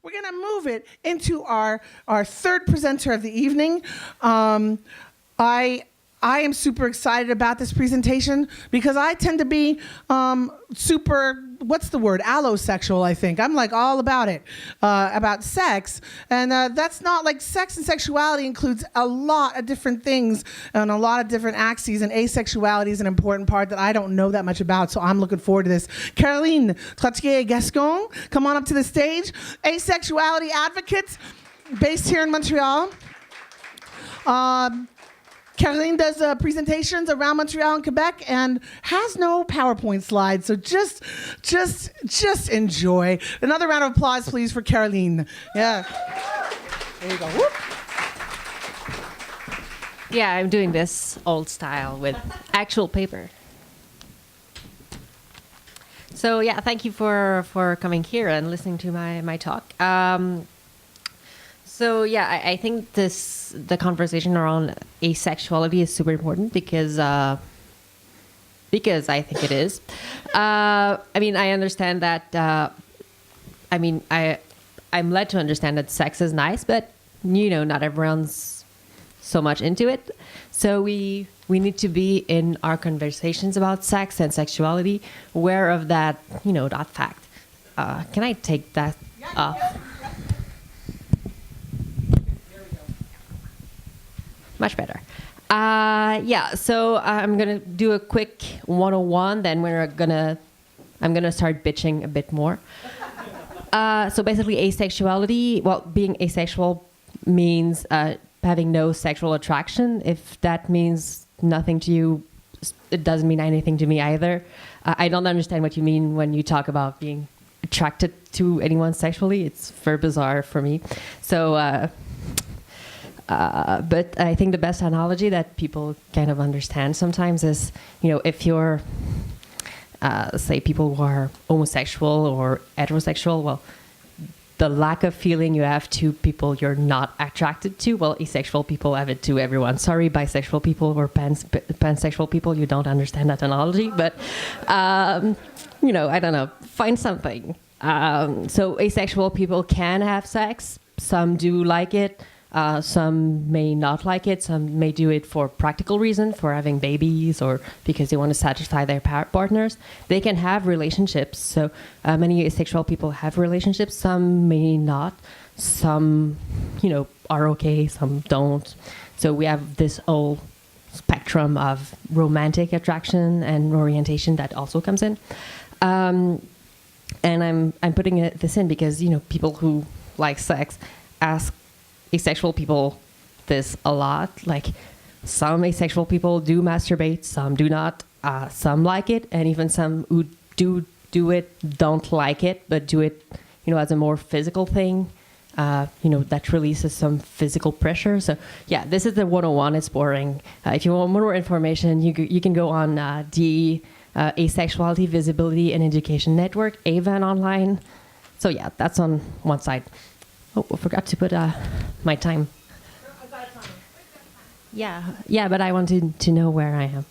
We're going to move it into our third presenter of the evening. I am super excited about this presentation because I tend to be super, what's the word, allosexual, I think. I'm like all about sex. And that's not like sex and sexuality includes a lot of different things and a lot of different axes, and asexuality is an important part that I don't know that much about, so I'm looking forward to this. Caroline Trottier-Gascon, come on up to the stage. Asexuality advocates based here in Montreal. Caroline does presentations around Montreal and Quebec and has no PowerPoint slides, so just enjoy. Another round of applause, please, for Caroline. Yeah. There you go. Whoop. Yeah, I'm doing this old style with actual paper. So yeah, thank you for coming here and listening to my talk. So yeah, I think the conversation around asexuality is super important because I think it is. I mean, I understand that. I'm led to understand that sex is nice, but not everyone's so much into it. So we need to be in our conversations about sex and sexuality aware of that that fact. Can I take that off? Much better. So I'm gonna do a quick 101. Then I'm gonna start bitching a bit more. So basically, asexuality. Well, being asexual means having no sexual attraction. If that means nothing to you, it doesn't mean anything to me either. I don't understand what you mean when you talk about being attracted to anyone sexually. It's very bizarre for me. So. But I think the best analogy that people kind of understand sometimes is, if you're, say, people who are homosexual or heterosexual, well, the lack of feeling you have to people you're not attracted to, well, asexual people have it to everyone. Sorry, bisexual people or pansexual people, you don't understand that analogy, but, I don't know, find something. So asexual people can have sex. Some do like it. Some may not like it. Some may do it for practical reason, for having babies or because they want to satisfy their partners. They can have relationships. So many asexual people have relationships. Some may not. Some, are okay. Some don't. So we have this whole spectrum of romantic attraction and orientation that also comes in. And I'm putting this in because, people who like sex ask asexual people this a lot. Like, some asexual people do masturbate, some do not, some like it, and even some who do it don't like it, but do it as a more physical thing, that releases some physical pressure. So yeah, this is the 101. It's boring. If you want more information, you can go on the Asexuality Visibility and Education Network, AVAN online. So yeah, that's on one side. Oh, I forgot to put my time. Yeah, but I wanted to know where I am.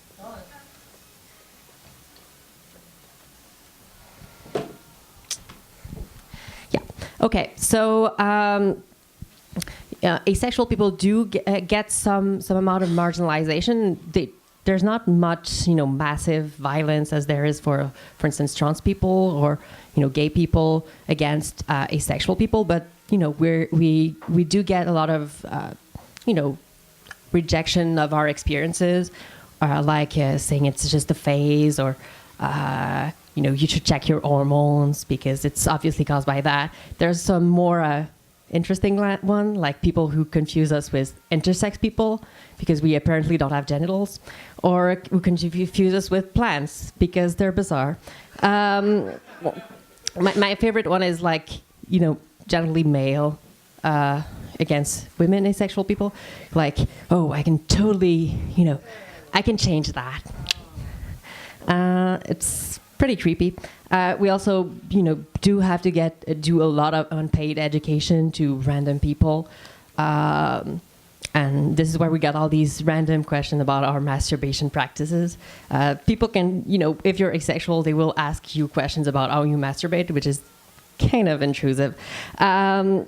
Yeah. Okay. So asexual people do get some amount of marginalization. There's not much, massive violence as there is for instance, trans people or gay people against asexual people, but we do get a lot of, rejection of our experiences, like saying it's just a phase, or, you should check your hormones because it's obviously caused by that. There's some more interesting one, like people who confuse us with intersex people because we apparently don't have genitals, or who confuse us with plants because they're bizarre. My favorite one is like, generally male against women asexual people, like, oh, I can totally, I can change that. It's pretty creepy. We also, do have to do a lot of unpaid education to random people. And this is where we got all these random questions about our masturbation practices. People can, if you're asexual, they will ask you questions about how you masturbate, which is kind of intrusive. There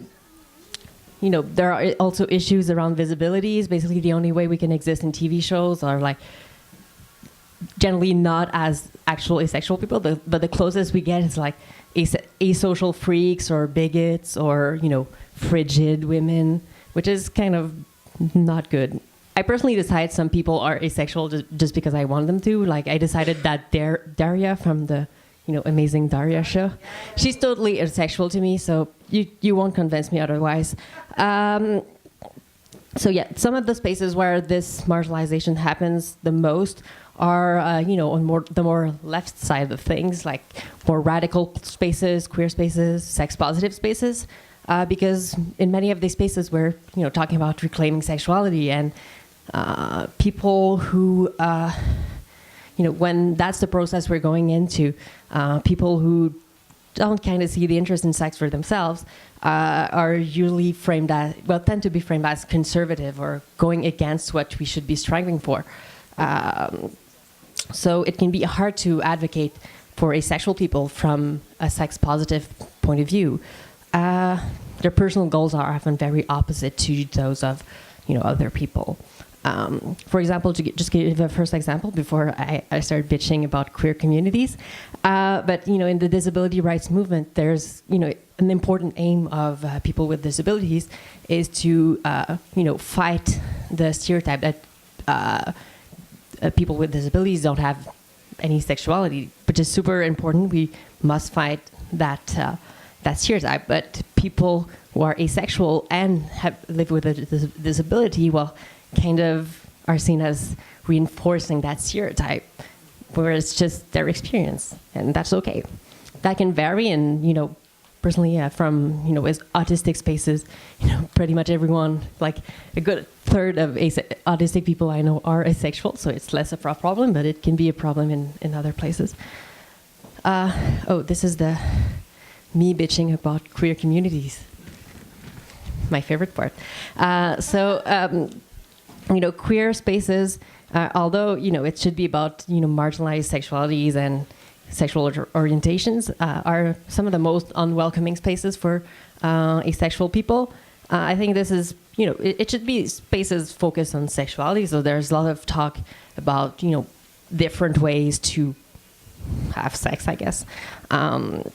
are also issues around visibilities. Basically, the only way we can exist in TV shows are like generally not as actual asexual people, but the closest we get is like asocial freaks or bigots or, frigid women, which is kind of not good. I personally decide some people are asexual just because I want them to. Like I decided that Daria from the Amazing Daria show, she's totally asexual to me, so you won't convince me otherwise. So yeah, some of the spaces where this marginalization happens the most are, on the more left side of things, like more radical spaces, queer spaces, sex-positive spaces, because in many of these spaces we're, talking about reclaiming sexuality, and people who, when that's the process we're going into, people who don't kind of see the interest in sex for themselves are usually tend to be framed as conservative or going against what we should be striving for. So it can be hard to advocate for asexual people from a sex-positive point of view. Their personal goals are often very opposite to those of, other people. For example, to just give a first example before I start bitching about queer communities, but in the disability rights movement, there's an important aim of people with disabilities is to fight the stereotype that people with disabilities don't have any sexuality, which is super important. We must fight that stereotype. But people who are asexual and live with a disability, kind of are seen as reinforcing that stereotype, where it's just their experience, and that's okay. That can vary, and personally, from as autistic spaces, pretty much everyone, like a good third of autistic people I know are asexual, so it's less of a problem, but it can be a problem in other places. This is me bitching about queer communities. My favorite part. Queer spaces, although, it should be about, marginalized sexualities and sexual orientations, are some of the most unwelcoming spaces for asexual people. I think this is, it should be spaces focused on sexuality. So there's a lot of talk about, different ways to have sex, I guess. And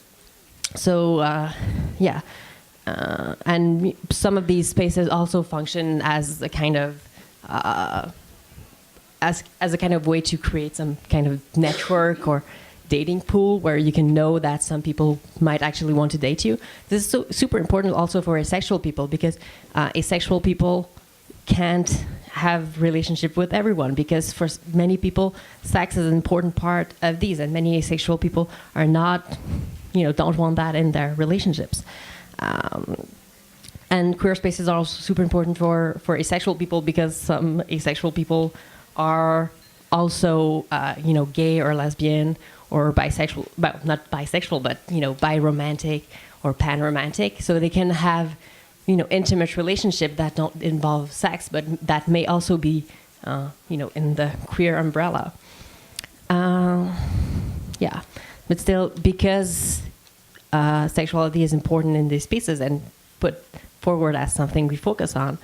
some of these spaces also function as a kind of as a kind of way to create some kind of network or dating pool where you can know that some people might actually want to date you. This is super important also for asexual people, because asexual people can't have relationship with everyone, because for many people sex is an important part of these, and many asexual people are not, don't want that in their relationships. And queer spaces are also super important for asexual people, because some asexual people are also, gay or lesbian or bisexual, well, not bisexual, but, biromantic or panromantic. So they can have, intimate relationship that don't involve sex, but that may also be, in the queer umbrella. But still, because sexuality is important in these spaces and put forward as something we focus on,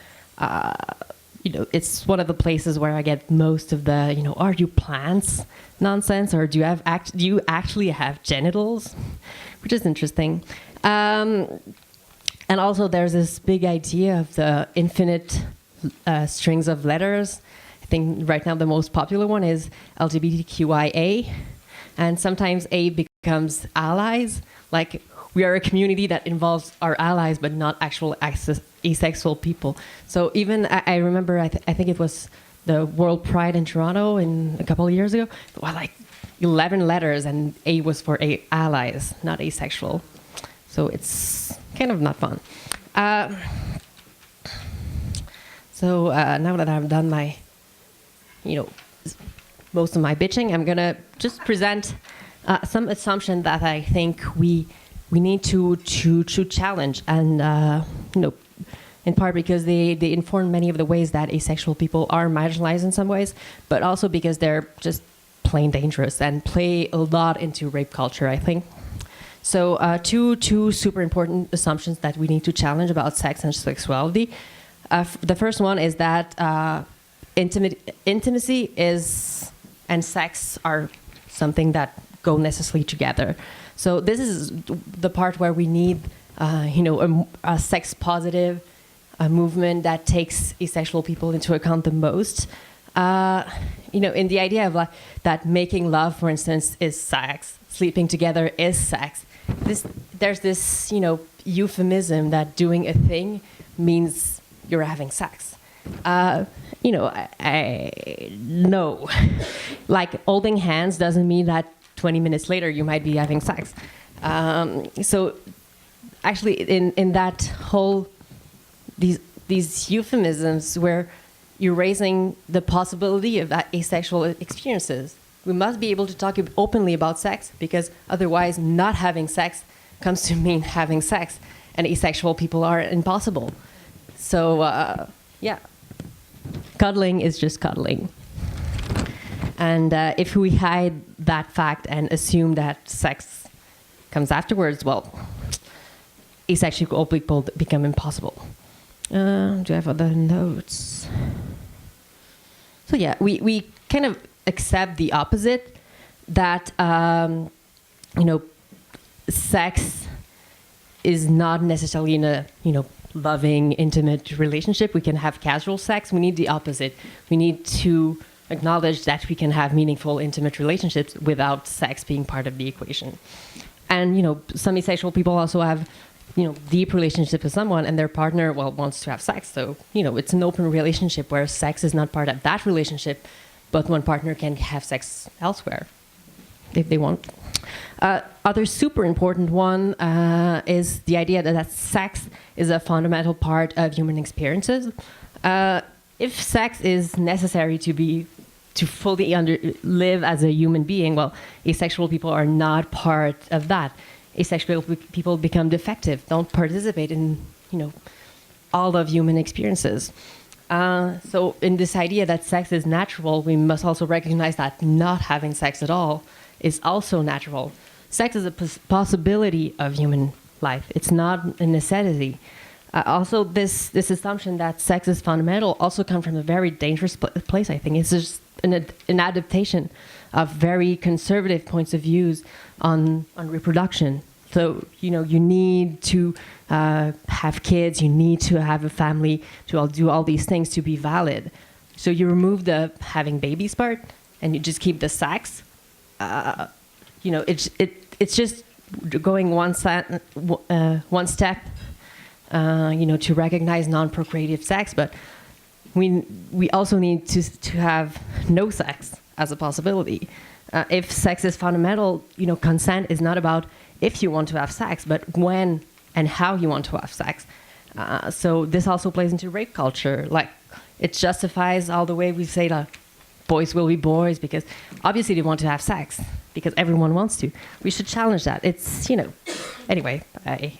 it's one of the places where I get most of the, are you plants nonsense, or do you actually have genitals, which is interesting. And also there's this big idea of the infinite strings of letters. I think right now the most popular one is LGBTQIA, and sometimes A becomes allies, like we are a community that involves our allies, but not actual asexual people. So even I remember, I think it was the World Pride in Toronto a couple of years ago. Well, like 11 letters, and A was for allies, not asexual. So it's kind of not fun. Now that I've done my, most of my bitching, I'm gonna just present some assumption that I think we need to challenge, and in part because they inform many of the ways that asexual people are marginalized in some ways, but also because they're just plain dangerous and play a lot into rape culture, I think. So two super important assumptions that we need to challenge about sex and sexuality. The first one is that intimacy and sex are something that go necessarily together. So this is the part where we need, a sex positive movement that takes asexual people into account the most. In the idea of that making love, for instance, is sex, sleeping together is sex. There's this, euphemism that doing a thing means you're having sex. I no, like holding hands doesn't mean that 20 minutes later you might be having sex. So actually, in that whole these euphemisms where you're raising the possibility of asexual experiences. We must be able to talk openly about sex, because otherwise not having sex comes to mean having sex, and asexual people are impossible. So, cuddling is just cuddling. And if we hide that fact and assume that sex comes afterwards, well, asexual people become impossible. Do I have other notes? So yeah, we kind of accept the opposite, that sex is not necessarily in a loving, intimate relationship. We can have casual sex. We need the opposite. We need to acknowledge that we can have meaningful, intimate relationships without sex being part of the equation. And some asexual people also have deep relationship with someone, and their partner wants to have sex. So it's an open relationship where sex is not part of that relationship, but one partner can have sex elsewhere if they want. Other super important one is the idea that sex is a fundamental part of human experiences. If sex is necessary to fully live as a human being, well, asexual people are not part of that. Asexual people become defective, don't participate in, all of human experiences. So in this idea that sex is natural, we must also recognize that not having sex at all is also natural. Sex is a possibility of human life. It's not a necessity. Also, this assumption that sex is fundamental also comes from a very dangerous place, I think. It's just an adaptation of very conservative points of views on reproduction. So, you need to have kids, you need to have a family, to do all these things to be valid. So you remove the having babies part, and you just keep the sex. It's just going one step, to recognize non-procreative sex, but we also need to have no sex as a possibility. If sex is fundamental, consent is not about if you want to have sex, but when and how you want to have sex. So this also plays into rape culture. Like, it justifies all the way we say that boys will be boys because obviously they want to have sex because everyone wants to. We should challenge that. It's, anyway, I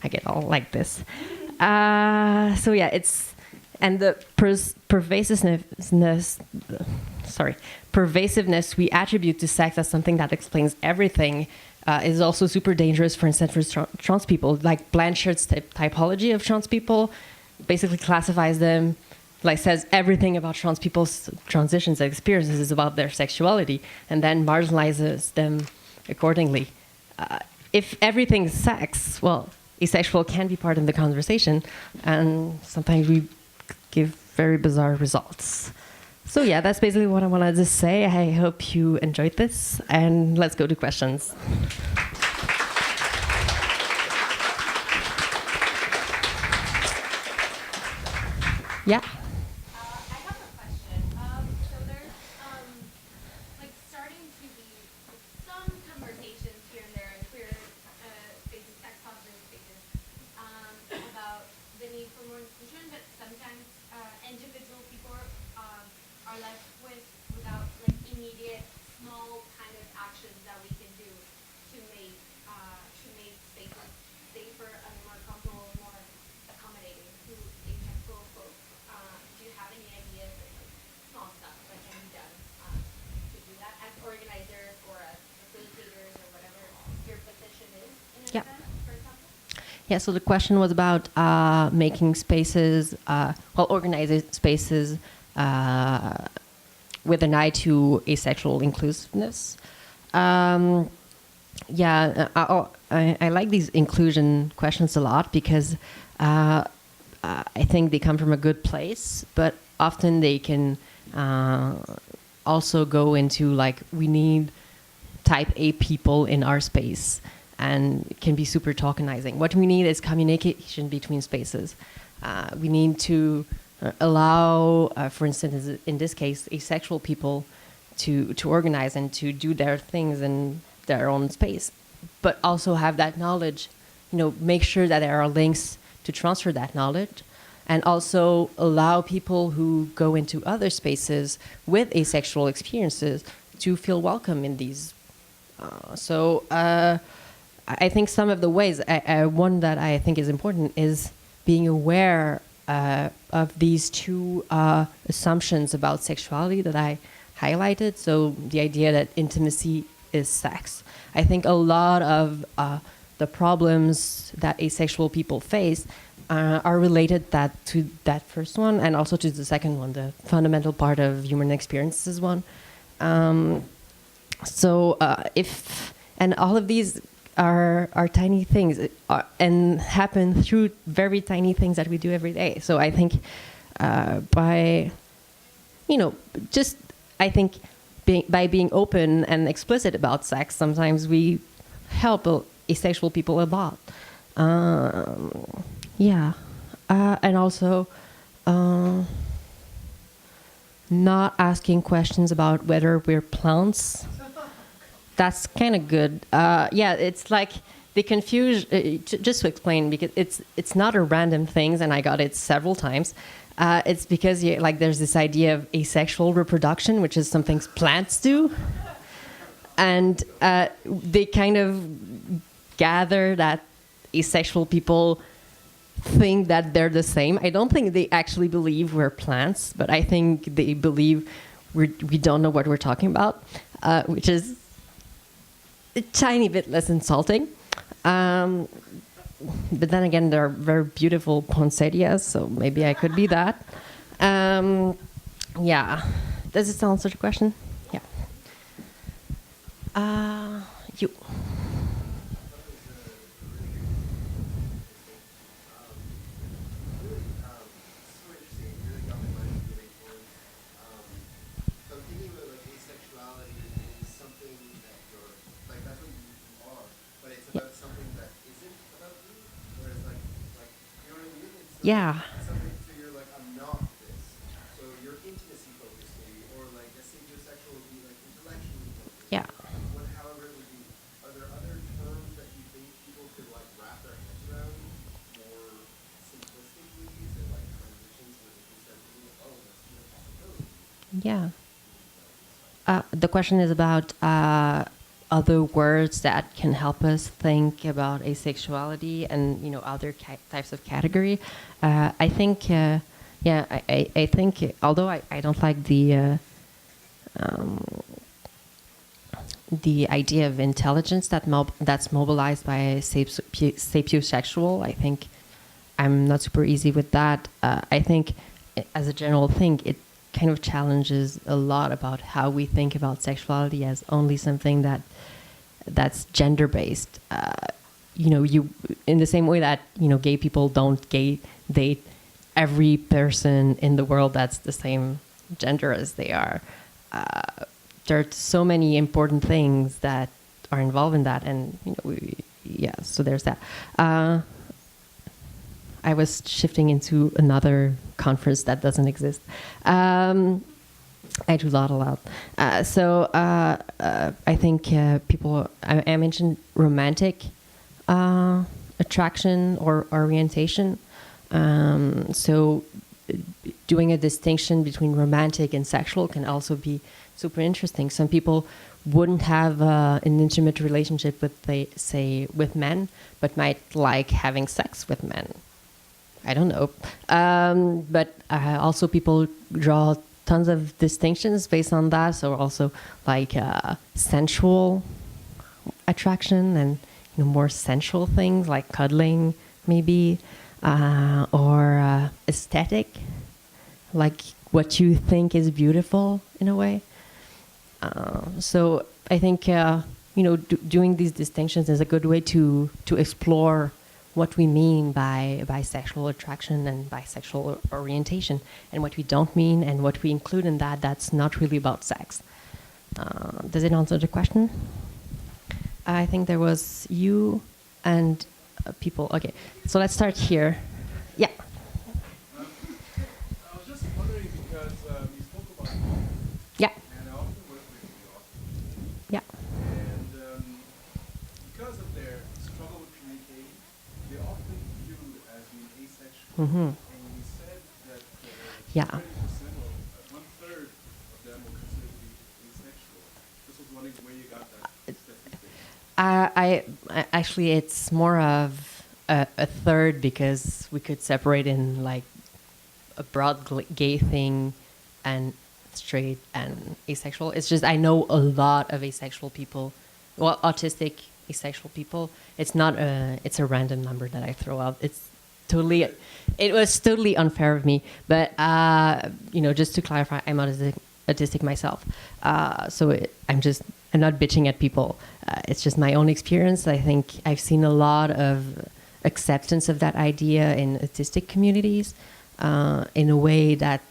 get all like this. So yeah, it's, and the pervasiveness we attribute to sex as something that explains everything is also super dangerous, for instance, for trans people. Like Blanchard's typology of trans people basically classifies them, like says everything about trans people's transitions and experiences is about their sexuality, and then marginalizes them accordingly. If everything's sex, well, asexual can be part of the conversation, and sometimes we give very bizarre results. So yeah, that's basically what I wanted to say. I hope you enjoyed this, and let's go to questions. Yeah. I have a question. So there's like starting to be some conversations here and there in queer spaces, sex positive spaces, about the need for more inclusion, but sometimes individual people are left without like immediate small kind of actions that we can do to make spaces safer and more comfortable, more accommodating to asexual folks. Do you have any ideas of like small stuff that can be done to do that as organizers or as facilitators or whatever your position Yeah, so the question was about making spaces, organizing spaces with an eye to asexual inclusiveness. I like these inclusion questions a lot because I think they come from a good place, but often they can also go into like, we need type A people in our space, and it can be super tokenizing. What we need is communication between spaces. We need to allow, for instance, in this case, asexual people to organize and to do their things in their own space, but also have that knowledge, make sure that there are links to transfer that knowledge, and also allow people who go into other spaces with asexual experiences to feel welcome in these. I think some of the ways, one that I think is important is being aware of these two assumptions about sexuality that I highlighted. So the idea that intimacy is sex. I think a lot of the problems that asexual people face are related to that first one, and also to the second one, the fundamental part of human experiences one. And all of these are tiny things and happen through very tiny things that we do every day. So I think by being open and explicit about sex, sometimes we help asexual people a lot. And also not asking questions about whether we're plants. That's kind of good. It's like they confuse. Just to explain, because it's not a random thing, and I got it several times. It's because there's this idea of asexual reproduction, which is something plants do, and they kind of gather that asexual people think that they're the same. I don't think they actually believe we're plants, but I think they believe we don't know what we're talking about, which is a tiny bit less insulting. But then again, they're very beautiful poinsettias, so maybe I could be that. Does this answer the question? Yeah. You. Yeah. Something, so you're like, I'm not this. So your intimacy focused maybe, or like a sapiosexual would be like intellectually focused. Yeah. However it would be. Are there other terms that you think people could like wrap their heads around more simplistically? Is it like transitions where they can start thinking, oh, that's a possibility? Yeah. The question is about other words that can help us think about asexuality and other types of category. I think I think although I don't like the idea of intelligence that's mobilized by sapiosexual, I think I'm not super easy with that. I think as a general thing, it kind of challenges a lot about how we think about sexuality as only something that's gender-based. You in the same way that gay people don't date every person in the world that's the same gender as they are. There are so many important things that are involved in that, and so there's that. I was shifting into another conference that doesn't exist. I do that a lot. I think people, I mentioned romantic attraction or orientation. So doing a distinction between romantic and sexual can also be super interesting. Some people wouldn't have an intimate relationship with men, but might like having sex with men. I don't know. But also people draw tons of distinctions based on that. So also like sensual attraction and more sensual things like cuddling maybe, or aesthetic, like what you think is beautiful in a way. So I think doing these distinctions is a good way to explore what we mean by bisexual attraction and bisexual orientation, and what we don't mean, and what we include in that that's not really about sex. Does it answer the question? I think there was you and people. Okay, so let's start here. Yeah. I was just wondering because you spoke about law, Yeah. and I often work with the authors. Yeah. And because of their struggle with communicating, they're often viewed as being asexual. Mm-hmm. And you said that Yeah. 30% or 1/3 of them were considered to be asexual. Just was wondering where you got that statistic. I actually, it's more of a third, because we could separate in like a broad gay thing and straight and asexual. It's just I know a lot of asexual people, well, autistic asexual people. It's not it's a random number that I throw out. It was totally unfair of me. But just to clarify, I'm autistic myself. I'm not bitching at people. It's just my own experience. I think I've seen a lot of acceptance of that idea in autistic communities in a way that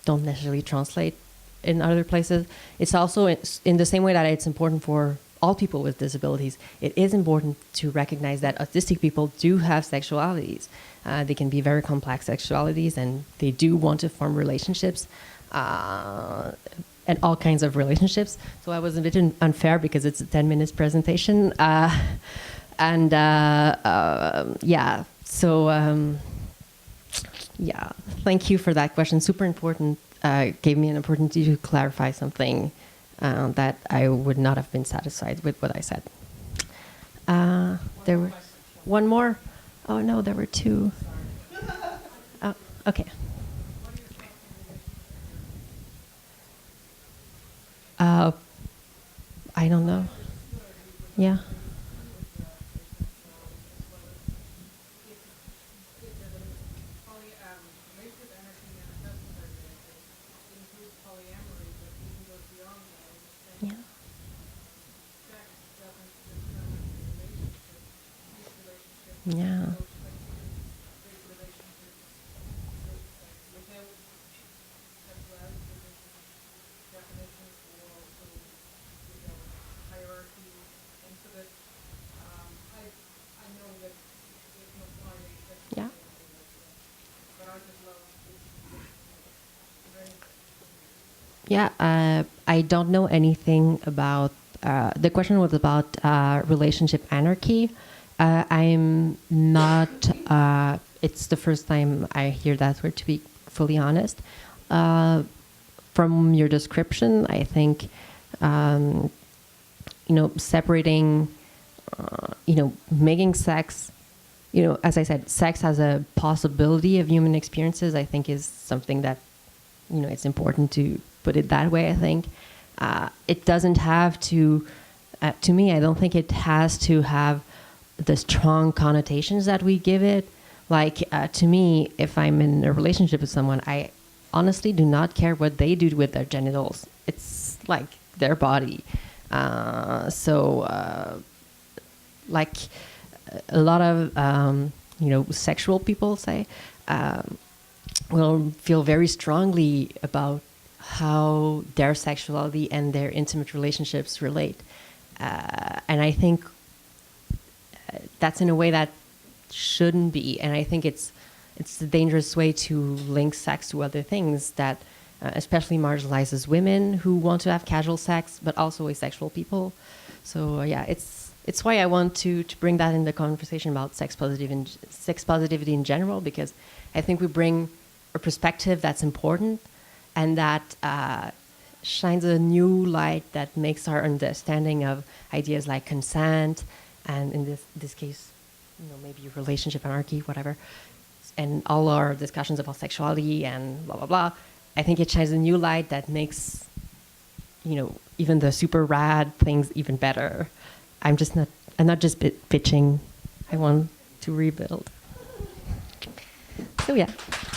don't necessarily translate in other places. It's also in the same way that it's important for all people with disabilities. It is important to recognize that autistic people do have sexualities. They can be very complex sexualities, and they do want to form relationships. And all kinds of relationships. So I was a bit unfair because it's a 10 minutes presentation. Thank you for that question. Super important. Gave me an opportunity to clarify something that I would not have been satisfied with what I said. There were one more. Oh no, there were two. Okay. I don't know. Yeah. Yeah. Yeah. Yeah. Yeah, I don't know anything about, the question was about relationship anarchy. I'm not, it's the first time I hear that word, to be fully honest. From your description, I think, separating, making sex, as I said, sex as a possibility of human experiences, I think is something that, it's important to put it that way, I think. It doesn't have to me, I don't think it has to have the strong connotations that we give it. Like, to me, if I'm in a relationship with someone, I honestly do not care what they do with their genitals. It's like their body. Like a lot of, sexual people say, will feel very strongly about how their sexuality and their intimate relationships relate. And I think that's in a way that shouldn't be. And I think it's a dangerous way to link sex to other things that especially marginalizes women who want to have casual sex, but also asexual people. So it's why I want to bring that in the conversation about sex positivity in general, because I think we bring a perspective that's important and that shines a new light that makes our understanding of ideas like consent, and in this case, maybe relationship anarchy, whatever, and all our discussions about sexuality and blah, blah, blah. I think it shines a new light that makes, even the super rad things even better. I'm not just pitching. I want to rebuild. So yeah.